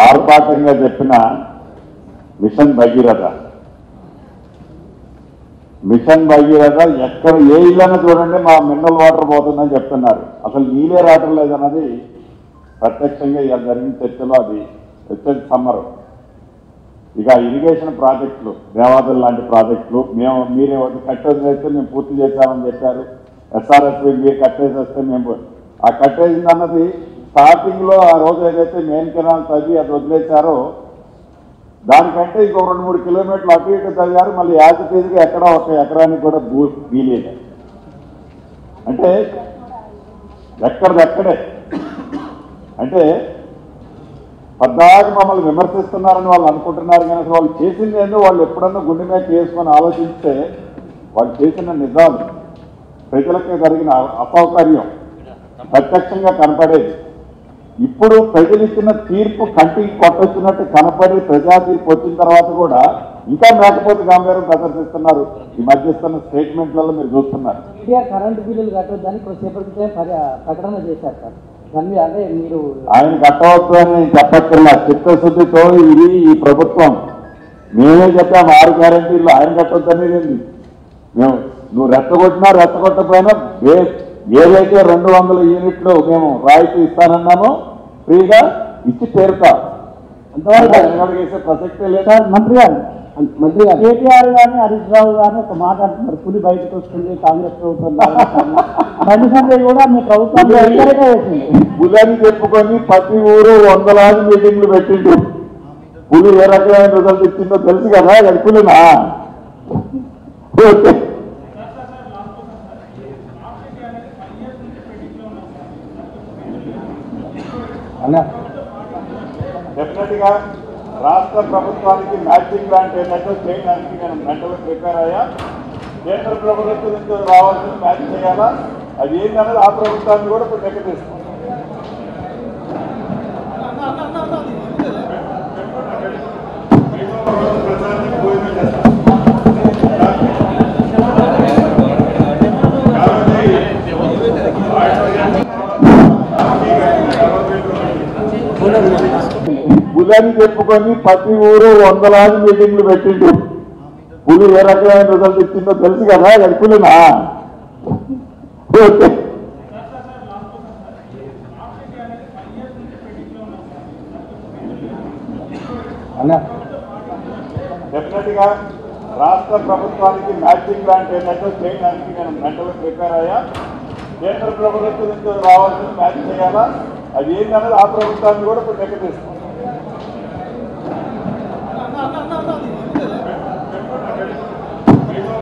ఆర్భాటంగా చెప్పిన మిషన్ భగీరథ ఎక్కడ ఏ ఇళ్ళని చూడండి మా మినరల్ వాటర్ పోతుందని చెప్తున్నారు. అసలు నీళ్ళే రావటం లేదన్నది ప్రత్యక్షంగా ఇలా జరిగిన చర్చలో అది వచ్చేది సమ్మరు. ఇక ఇరిగేషన్ ప్రాజెక్టులు, దేవాదులు లాంటి ప్రాజెక్టులు మీరే కట్టేది అయితే మేము పూర్తి చేశామని చెప్పారు. ఎస్ఆర్ఎస్పీ మీరు కట్టేసేస్తే మేము ఆ కట్టేసింది అన్నది స్టార్టింగ్లో ఆ రోజు ఏదైతే మెయిన్ కెనాల్ తవ్వి అది వదిలేశారో దానికంటే ఇంకో 2-3 కిలోమీటర్లు అటు ఇటు తవ్వారు. మళ్ళీ యాజ్ ఫీజుగా ఎక్కడ ఒక ఎకరానికి కూడా వీలేదు. అంటే ఎక్కడిదెక్కడే అంటే పద్దాక మమ్మల్ని విమర్శిస్తున్నారని వాళ్ళు అనుకుంటున్నారు. కానీ అసలు వాళ్ళు చేసింది ఏందో వాళ్ళు ఎప్పుడన్నా గుండె మీద చేసుకొని ఆలోచిస్తే వాళ్ళు చేసిన నిజాలు, ప్రజలకు జరిగిన అసౌకర్యం ప్రత్యక్షంగా కనపడేది. ఇప్పుడు ప్రజలు ఇచ్చిన తీర్పు కంటికి కొట్టొచ్చినట్టు కనపడి ప్రజా తీర్పు వచ్చిన తర్వాత కూడా ఇంకా మేకపోతే గాంభీర్యం ప్రదర్శిస్తున్నారు. ఈ మధ్య ఇస్తున్న స్టేట్మెంట్లలో మీరు చూస్తున్నారు. కరెంటు బిల్లులు కట్టొద్దని కొద్దిసేపటి ప్రకటన చేశారు సార్. దాన్ని అంటే మీరు ఆయన కట్టవచ్చు అని చెప్పక్కర్లా. చిత్తశుద్ధితో ఇది ఈ ప్రభుత్వం మేమే చెప్పాము 6 గ్యారెంటీలు ఆయన కట్టొద్దనేది. మేము నువ్వు రెచ్చగొట్టినా రెచ్చగొట్టకపోయినా ఏదైతే 200 యూనిట్లు మేము రాయితీ ఇస్తానన్నామో ఫ్రీగా ఇచ్చి తీరుతా. అంతవరకు చేసే ప్రసక్తే లేదు. మంత్రి గారు కేటీఆర్ గారిని హరీష్ రావు గారిని ఒక మాట అంటున్నారు, పులి బయటకు వస్తుంది కాంగ్రెస్ ప్రభుత్వం కూడా మీ ప్రభుత్వం పులని చెప్పుకొని ప్రతి ఊరు 100 మీటింగ్లు పెట్టిండు. పులి ఏ రకమైన రిజల్ట్ ఇచ్చిందో తెలుసు కదా. అది పులినా డెఫినెట్ గా రాష్ట్ర ప్రభుత్వానికి మ్యాచింగ్ గ్రాంట్ ఏంటంటే చేయడానికి నేను మెంటల్గా ప్రిపేర్ అయ్యా. కేంద్ర ప్రభుత్వం నుంచి రావాల్సిన మ్యాచ్ చేయాలా, అది ఏంటనేది ఆ ప్రభుత్వాన్ని కూడా ఇప్పుడు లెక్క తీసుకోవాలి. పులని చెప్పుకొని ప్రతి ఊరు 100 మీటింగ్లు పెట్టిండు. పులి ఏ రకమైన రిజల్ట్ ఇచ్చిందో తెలుసు కదా. అది పులినా డెఫినెట్ గా రాష్ట్ర ప్రభుత్వానికి మ్యాచింగ్ గ్రాంట్ ఏంటంటే చేయడానికి నేను మెంటల్గా ప్రిపేర్ అయ్యా. కేంద్ర ప్రభుత్వం నుంచి రావాల్సిన మ్యాచ్ చేయాలా, అది ఏంటనేది ఆ ప్రభుత్వాన్ని కూడా ఇప్పుడు లెక్క తీసుకోవాలి.